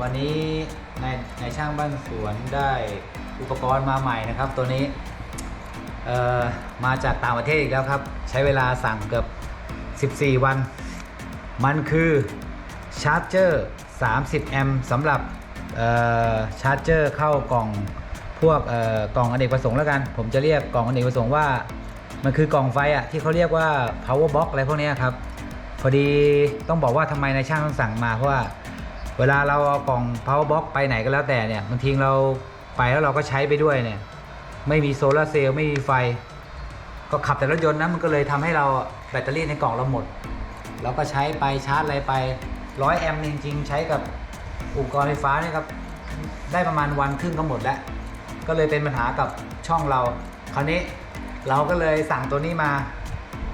วันนี้ในช่างบ้านสวนได้อุปกรณ์มาใหม่นะครับตัวนี้มาจากต่างประเทศอีกแล้วครับใช้เวลาสั่งเกือบ14 วันมันคือชาร์จเจอร์30 แอมป์สำหรับชาร์จเจอร์เข้ากล่องพวกกล่องอเนกประสงค์แล้วกันผมจะเรียกกล่องอเนกประสงค์ว่ามันคือกล่องไฟอะที่เขาเรียกว่า power box อะไรพวกนี้ครับพอดีต้องบอกว่าทำไมในช่างต้องสั่งมาเพราะว่าเวลาเราเอากล่อง power box ไปไหนก็แล้วแต่เนี่ยบางทีเราไปแล้วเราก็ใช้ไปด้วยเนี่ยไม่มีโซลาร์เซลล์ไม่มีไฟก็ขับแต่รถยนต์นะมันก็เลยทำให้เราแบตเตอรี่ในกล่องเราหมดเราก็ใช้ไปชาร์จอะไรไป100 แอมป์จริงๆใช้กับอุปกรณ์ไฟฟ้านี่ครับได้ประมาณวันครึ่งก็หมดแล้วก็เลยเป็นปัญหากับช่องเราคราวนี้เราก็เลยสั่งตัวนี้มา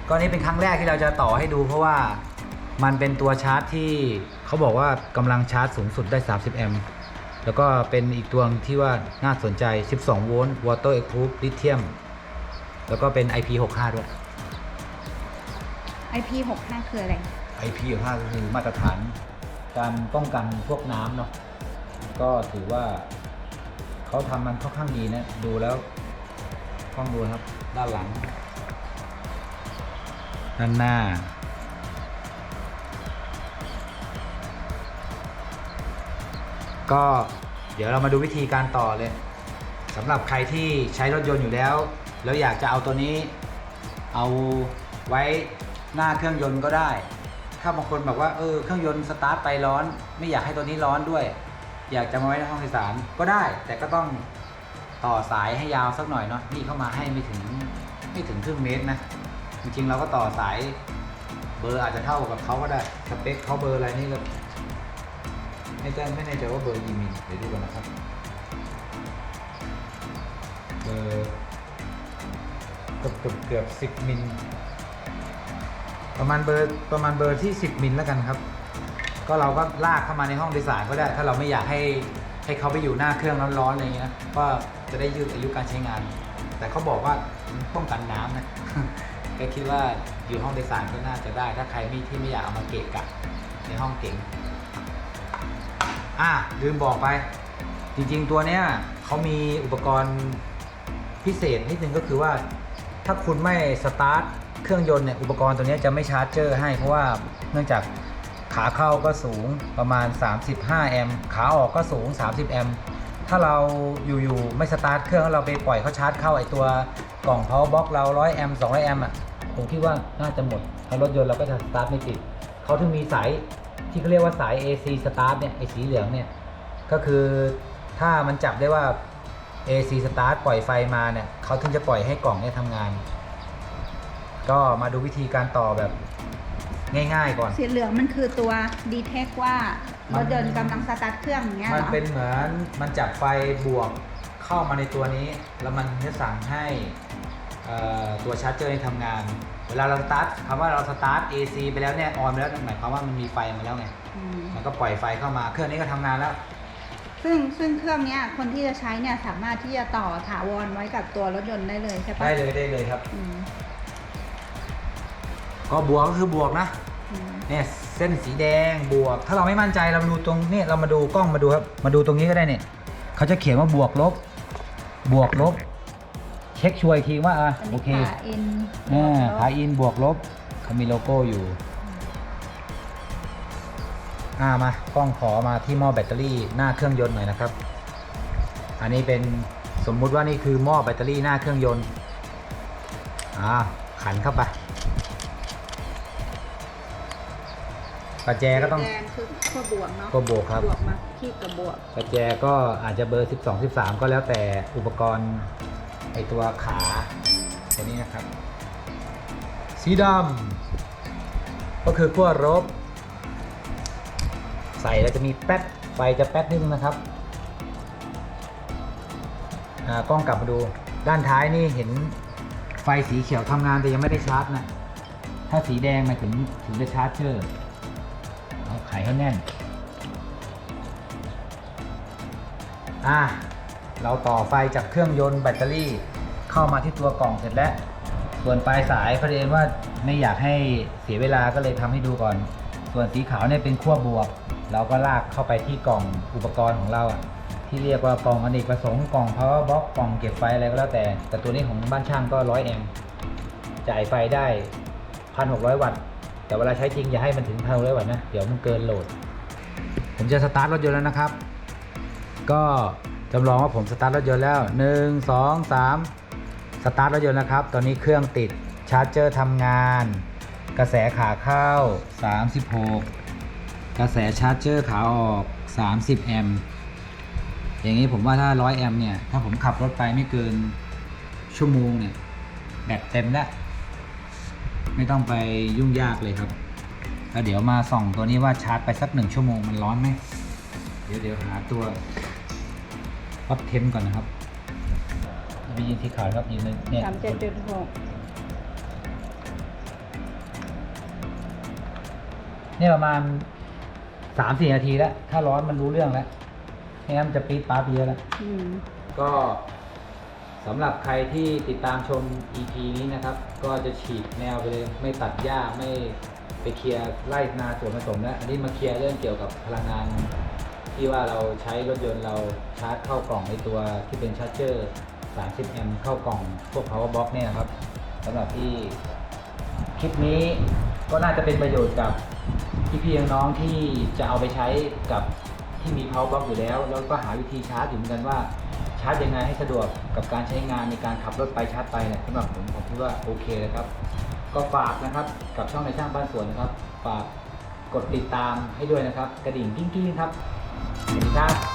ก็นี้เป็นครั้งแรกที่เราจะต่อให้ดูเพราะว่ามันเป็นตัวชาร์จที่เขาบอกว่ากำลังชาร์จสูงสุดได้30 แอมป์แล้วก็เป็นอีกตัวที่ว่าน่าสนใจ12 โวลต์ Waterproof Lithium แล้วก็เป็น IP65 ด้วย IP65 คืออะไร IP65 ก็คือมาตรฐานการป้องกันพวกน้ำเนาะก็ถือว่าเขาทำมันค่อนข้างดีนะดูแล้วกล้องดูครับด้านหลังด้านหน้าก็เดี๋ยวเรามาดูวิธีการต่อเลยสำหรับใครที่ใช้รถยนต์อยู่แล้วอยากจะเอาตัวนี้เอาไว้หน้าเครื่องยนต์ก็ได้ถ้าบางคนแบบว่าเครื่องยนต์สตาร์ทไปร้อนไม่อยากให้ตัวนี้ร้อนด้วยอยากจะมาไว้ในห้องโดยสารก็ได้แต่ก็ต้องต่อสายให้ยาวสักหน่อยเนาะนี่เข้ามาให้ไม่ถึงครึ่งเมตรนะจริงๆเราก็ต่อสายเบอร์อาจจะเท่ากับเขาก็ได้สเปคเขาเบอร์อะไรนี่ก็ไม่แน่ใจว่าเบอร์กี่มิลเดี๋ยวดูกันนะครับเบอร์เกือบ10 มิลประมาณเบอร์ที่10 มิลแล้วกันครับก็เราก็ลากเข้ามาในห้องโดยสารก็ได้ถ้าเราไม่อยากให้เขาไปอยู่หน้าเครื่องร้อนๆอะไรอย่างเงี้ยก็จะได้ยืดอายุการใช้งานแต่เขาบอกว่าป้องกันน้ำนะ ก็คิดว่าอยู่ห้องโดยสารก็น่าจะได้ถ้าใครที่ไม่อยากเอามาเกะกะในห้องเก๋งลืมบอกไปจริงๆตัวเนี้ยเขามีอุปกรณ์พิเศษนิดนึงก็คือว่าถ้าคุณไม่สตาร์ทเครื่องยนต์เนี่ยอุปกรณ์ตัวนี้จะไม่ชาร์จเจอร์ให้เพราะว่าเนื่องจากขาเข้าก็สูงประมาณ35 แอมป์ขาออกก็สูง30 แอมป์ถ้าเราอยู่ไม่สตาร์ทเครื่องแล้วเราไปปล่อยเขาชาร์จเข้าไอตัวกล่อง power box เรา100 แอมป์200 แอมป์ผมคิดว่าน่าจะหมดถ้ารถยนต์เราก็จะสตาร์ทไม่ติดเขาถึงมีสายที่เขาเรียกว่าสาย AC start เนี่ยไอสีเหลืองเนี่ยก็คือถ้ามันจับได้ว่า AC start ปล่อยไฟมาเนี่ยเขาถึงจะปล่อยให้กล่องเนี่ยทำงานก็มาดูวิธีการต่อแบบง่ายๆก่อนสีเหลืองมันคือตัว detect ว่ารถยนต์กำลังสตาร์ทเครื่องอย่างเงี้ยเหรอมันเป็นเหมือนมันจับไฟบวกเข้ามาในตัวนี้แล้วมันจะสั่งให้ตัวชาร์จเจอร์ทำงานเวลาเราสตาร์ทคำว่าเราสตาร์ท AC ไปแล้วเนี่ยออนไปแล้วหมายความว่ามันมีไฟมาแล้วไงมันก็ปล่อยไฟเข้ามาเครื่องนี้ก็ทำงานแล้วซึ่งเครื่องนี้คนที่จะใช้เนี่ยสามารถที่จะต่อถาวรไว้กับตัวรถยนต์ได้เลยใช่ปะได้เลยครับก็บวกก็คือบวกนะเนี่ยเส้นสีแดงบวกถ้าเราไม่มั่นใจเรามาดูตรงนี้เรามาดูกล้องมาดูครับมาดูตรงนี้ก็ได้เนี่ยเขาจะเขียนว่าบวกลบเช็คชัวร์อีกทีว่าโอเคขาอินบวกลบเขามีโลโก้อยู่มากล้องขอมาที่หม้อแบตเตอรี่หน้าเครื่องยนต์หน่อยนะครับอันนี้เป็นสมมุติว่านี่คือหม้อแบตเตอรี่หน้าเครื่องยนต์ขันเข้าไปประแจก็ต้องคือขั้วบวกเนาะก็บวกครับบวกมาที่กับบวกประแจก็อาจจะเบอร์12 13ก็แล้วแต่อุปกรณ์ไอตัวขาตัวนี้นะครับสีดำก็คือขั้วลบใส่แล้วจะมีแป๊ดไฟจะแป๊ดนิดนึงนะครับกล้องกลับมาดูด้านท้ายนี่เห็นไฟสีเขียวทำงานแต่ยังไม่ได้ชาร์จนะถ้าสีแดงมาถึงจะชาร์จเจอร์เอาไขให้แน่นเราต่อไฟจากเครื่องยนต์แบตเตอรี่เข้ามาที่ตัวกล่องเสร็จแล้วส่วนปลายสายประเด็นว่าไม่อยากให้เสียเวลาก็เลยทำให้ดูก่อนส่วนสีขาวเนี่ยเป็นขั้วบวก เราก็ลากเข้าไปที่กล่องอุปกรณ์ของเราที่เรียกว่ากล่องอเนกประสงค์กล่อง power box กล่องเก็บไฟอะไรก็แล้วแต่ตัวนี้ของบ้านช่างก็100 แอมป์จ่ายไฟได้ 1,600 วัตต์แต่เวลาใช้จริงอย่าให้มันถึง 1,600 วัตต์นะเดี๋ยวมันเกินโหลดผมจะสตาร์ทรถยนต์แล้วนะครับก็จำลองว่าผมสตาร์ทรถยนต์แล้ว1 2 3สตาร์ทรถยนต์แล้วครับตอนนี้เครื่องติดชาร์จเจอร์ทำงานกระแสขาเข้า36กระแสชาร์จเจอร์ขาออก30 แอมป์อย่างนี้ผมว่าถ้า100 แอมป์เนี่ยถ้าผมขับรถไปไม่เกินชั่วโมงเนี่ยแบตเต็มแล้วไม่ต้องไปยุ่งยากเลยครับแล้วเดี๋ยวมาส่องตัวนี้ว่าชาร์จไปสัก1 ชั่วโมงมันร้อนไหมเดี๋ยวหาตัววัดเทมก่อนนะครับไปยิงที่ขาครับยิงเนี่ย 37.6 เนี่ยประมาณ 3-4 นาทีแล้วถ้าร้อนมันรู้เรื่องแล้วไม่งั้นมันจะปี๊ดป๊าดเยอะแล้วก็สำหรับใครที่ติดตามชม EP นี้นะครับก็จะฉีกแนวไปเลยไม่ตัดหญ้าไม่ไปเคลียร์ไล่นาส่วนผสมแล้วอันนี้มาเคลียร์เรื่องเกี่ยวกับพลังงานที่ว่าเราใช้รถยนต์เราชาร์จเข้ากล่องในตัวที่เป็นชาร์จเจอร์30 แอมป์เข้ากล่องพวก power box เนี่ยนะครับสำหรับที่คลิปนี้ก็น่าจะเป็นประโยชน์กับพี่ๆน้องๆที่จะเอาไปใช้กับที่มี power box อยู่แล้วก็หาวิธีชาร์จอยู่เหมือนกันว่าชาร์จยังไงให้สะดวกกับการใช้งานในการขับรถไปชาร์จไปเนี่ยสำหรับผมคิดว่าโอเคนะครับก็ฝากนะครับกับช่องในช่างบ้านสวนนะครับฝากกดติดตามให้ด้วยนะครับกระดิ่งกิ้งๆครับสวัสดีครับ